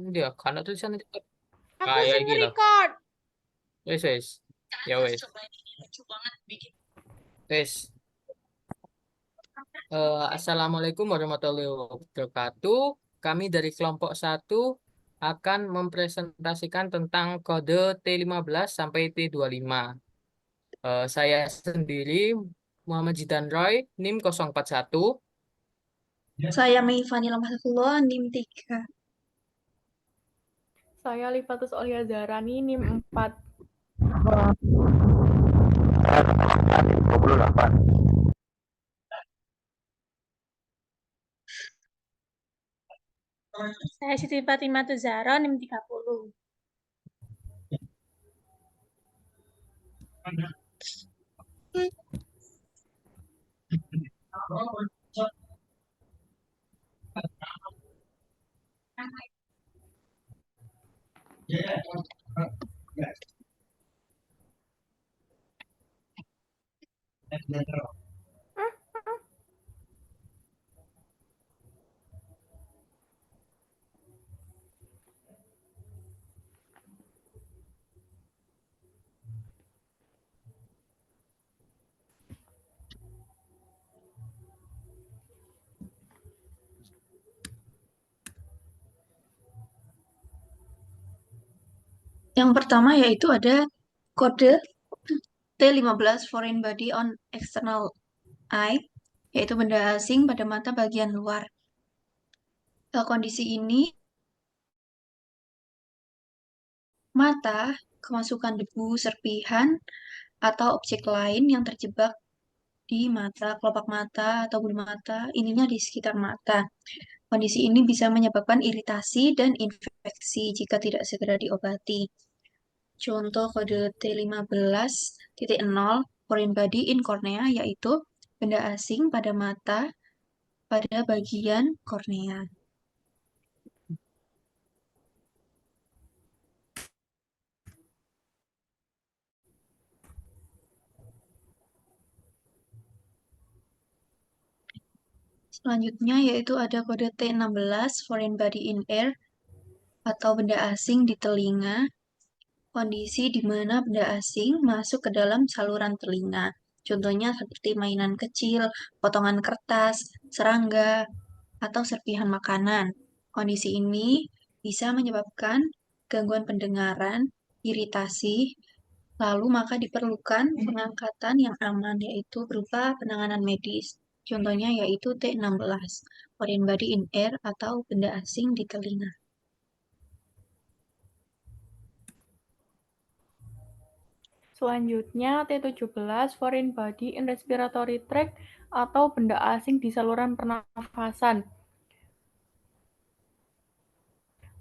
Dia karena tulisan Aku kayak sing gila. record. Wes wes. Ya wes. Wes. Assalamualaikum warahmatullahi wabarakatuh. Kami dari kelompok satu akan mempresentasikan tentang kode T15 sampai T25. Saya sendiri Muhammad Jidan Roy, NIM 041. Saya Mei Vanilla Mahfullah, NIM 3. Saya Lifatus Olia Zarani, NIM 4. Saya 28. Saya Siti Fatimah Tuzara, NIM 30. Yang pertama yaitu ada kode T15 Foreign Body on External Eye, yaitu benda asing pada mata bagian luar. Kondisi ini, mata, kemasukan debu, serpihan, atau objek lain yang terjebak di mata, kelopak mata, atau bulu mata, ininya di sekitar mata. Kondisi ini bisa menyebabkan iritasi dan infeksi jika tidak segera diobati. Contoh kode T15.0 foreign body in cornea yaitu benda asing pada mata pada bagian kornea. Selanjutnya yaitu ada kode T16 foreign body in ear atau benda asing di telinga, kondisi di mana benda asing masuk ke dalam saluran telinga. Contohnya seperti mainan kecil, potongan kertas, serangga, atau serpihan makanan. Kondisi ini bisa menyebabkan gangguan pendengaran, iritasi, lalu maka diperlukan pengangkatan yang aman, yaitu berupa penanganan medis. Contohnya yaitu T16, foreign body in ear atau benda asing di telinga. Selanjutnya, T17 Foreign Body in Respiratory Tract atau benda asing di saluran pernafasan.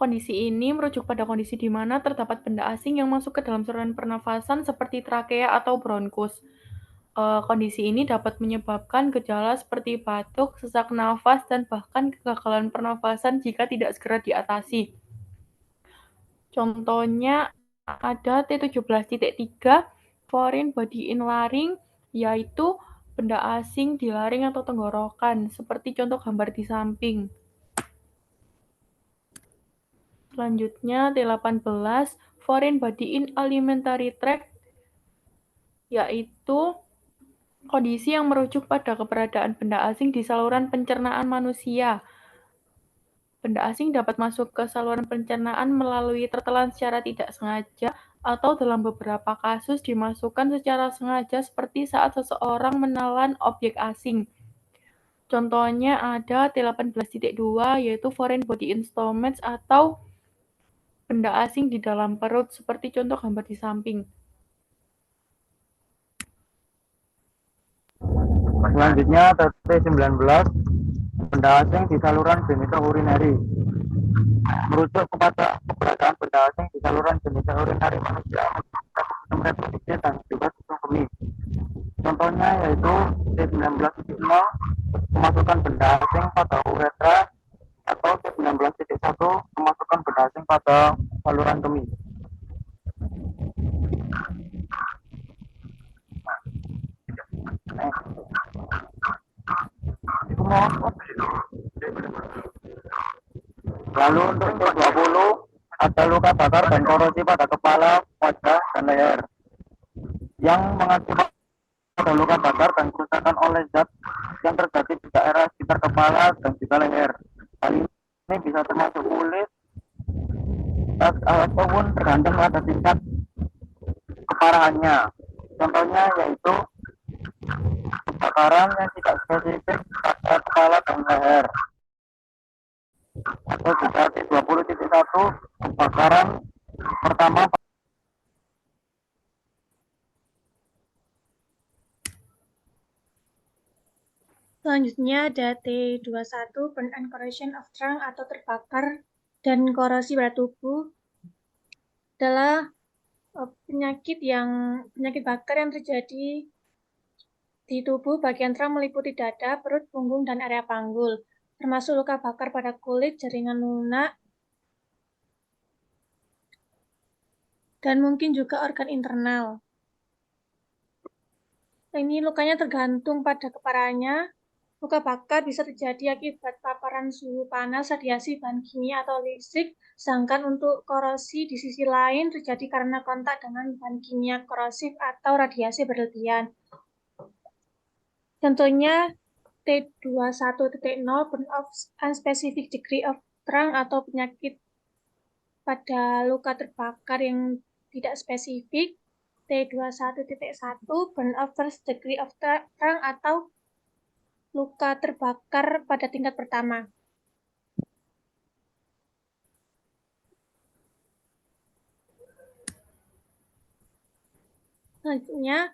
Kondisi ini merujuk pada kondisi di mana terdapat benda asing yang masuk ke dalam saluran pernafasan seperti trakea atau bronkus. Kondisi ini dapat menyebabkan gejala seperti batuk, sesak nafas, dan bahkan kegagalan pernafasan jika tidak segera diatasi. Contohnya ada T17.3 foreign body in larynx, yaitu benda asing di laring atau tenggorokan, seperti contoh gambar di samping. Selanjutnya T18 foreign body in alimentary tract, yaitu kondisi yang merujuk pada keberadaan benda asing di saluran pencernaan manusia. Benda asing dapat masuk ke saluran pencernaan melalui tertelan secara tidak sengaja atau dalam beberapa kasus dimasukkan secara sengaja seperti saat seseorang menelan objek asing. Contohnya ada T18.2 yaitu foreign body in stomach atau benda asing di dalam perut seperti contoh gambar di samping. Selanjutnya T19 benda asing di saluran genitourinary merujuk kepada keberadaan benda asing di saluran genitourinary manusia sistem reproduksi dan juga sistem kemih. Contohnya yaitu T19.0 kemasukan benda asing pada uretra atau T19.1 kemasukan benda asing pada saluran kemih. Lalu untuk T20 Ada luka bakar dan korosi pada kepala, wajah, dan leher yang mengakibatkan ada luka bakar dan kerusakan oleh zat yang terjadi di daerah sekitar kepala dan juga leher. Hal ini bisa termasuk kulit ataupun tergantung pada tingkat keparahannya. Contohnya yaitu kebakaran yang tidak spesifik pada kepala dan leher, atau juga T20.1 kebakaran pertama. Selanjutnya ada T21, burn and corrosion of trunk atau terbakar dan korosi pada tubuh. Adalah penyakit bakar yang terjadi di tubuh bagian trunk meliputi dada, perut, punggung, dan area panggul, termasuk luka bakar pada kulit, jaringan lunak, dan mungkin juga organ internal. Ini lukanya tergantung pada keparahannya. Luka bakar bisa terjadi akibat paparan suhu panas, radiasi, bahan kimia, atau listrik, sedangkan untuk korosi di sisi lain terjadi karena kontak dengan bahan kimia korosif atau radiasi berlebihan. Contohnya T21.0, burn of unspecific degree of trunk atau penyakit pada luka terbakar yang tidak spesifik. T21.1, burn of first degree of trunk atau luka terbakar pada tingkat pertama. Selanjutnya,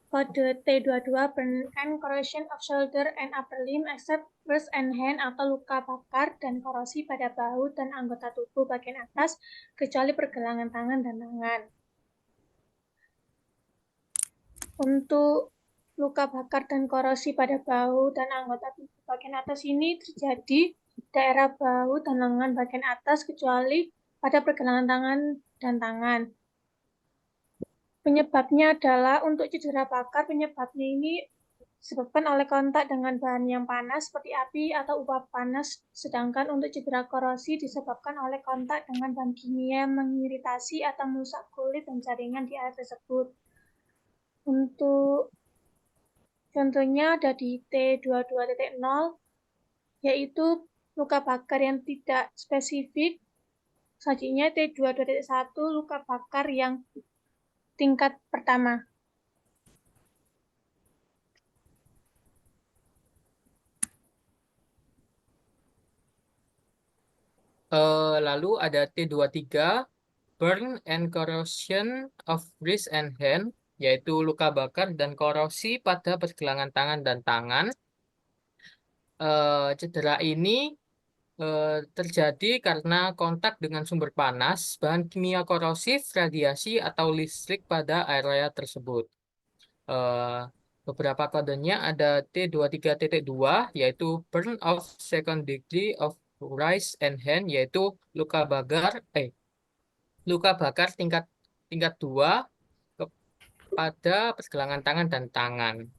kode T22, burn and corrosion of shoulder and upper limb except wrist and hand atau luka bakar dan korosi pada bahu dan anggota tubuh bagian atas kecuali pergelangan tangan dan tangan. Untuk luka bakar dan korosi pada bahu dan anggota tubuh bagian atas ini terjadi daerah bahu dan lengan bagian atas kecuali pada pergelangan tangan dan tangan. Penyebabnya adalah untuk cedera bakar, penyebabnya ini disebabkan oleh kontak dengan bahan yang panas seperti api atau uap panas, sedangkan untuk cedera korosi disebabkan oleh kontak dengan bahan kimia yang mengiritasi atau merusak kulit dan jaringan di area tersebut. Untuk contohnya ada di T22.0, yaitu luka bakar yang tidak spesifik. Selanjutnya T22.1, luka bakar yang tingkat pertama. Lalu ada T23, burn and corrosion of wrist and hand, yaitu luka bakar dan korosi pada pergelangan tangan dan tangan. Cedera ini terjadi karena kontak dengan sumber panas, bahan kimia korosif, radiasi, atau listrik pada area tersebut. Beberapa kodenya ada T23.2, yaitu burn of second degree of wrist and hand, yaitu luka bakar tingkat 2 pada pergelangan tangan dan tangan.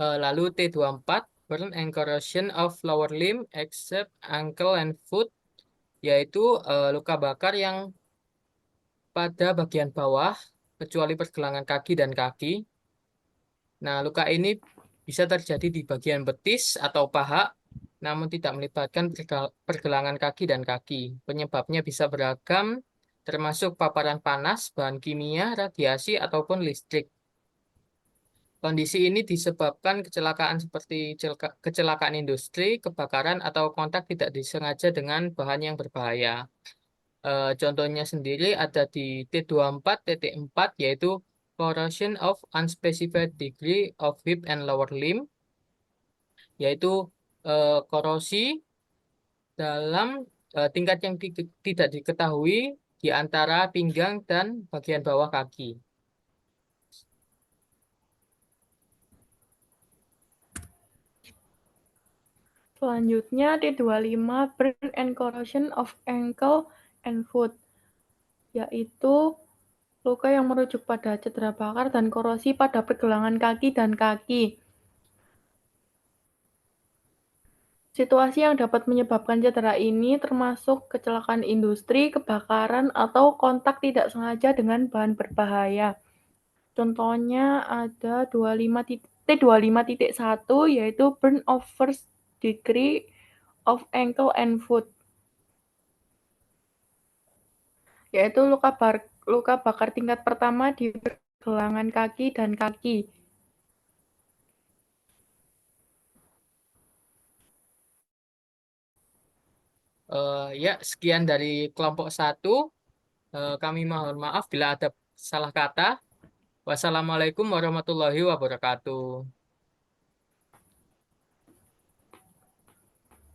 Lalu T24, burn and corrosion of lower limb except ankle and foot, yaitu luka bakar yang pada bagian bawah kecuali pergelangan kaki dan kaki. Nah, luka ini bisa terjadi di bagian betis atau paha, namun tidak melibatkan pergelangan kaki dan kaki. Penyebabnya bisa beragam, termasuk paparan panas, bahan kimia, radiasi, ataupun listrik. Kondisi ini disebabkan kecelakaan seperti kecelakaan industri, kebakaran, atau kontak tidak disengaja dengan bahan yang berbahaya. Contohnya sendiri ada di T24.4, yaitu corrosion of unspecified degree of hip and lower limb, yaitu korosi dalam tingkat yang tidak diketahui di antara pinggang dan bagian bawah kaki. Selanjutnya T25, burn and corrosion of ankle and foot, yaitu luka yang merujuk pada cedera bakar dan korosi pada pergelangan kaki dan kaki. Situasi yang dapat menyebabkan cedera ini termasuk kecelakaan industri, kebakaran, atau kontak tidak sengaja dengan bahan berbahaya. Contohnya ada T25.1 yaitu burn of first degree of ankle and foot, yaitu luka bakar tingkat pertama di pergelangan kaki dan kaki. Ya, sekian dari kelompok 1. Kami mohon maaf bila ada salah kata. Wassalamualaikum warahmatullahi wabarakatuh.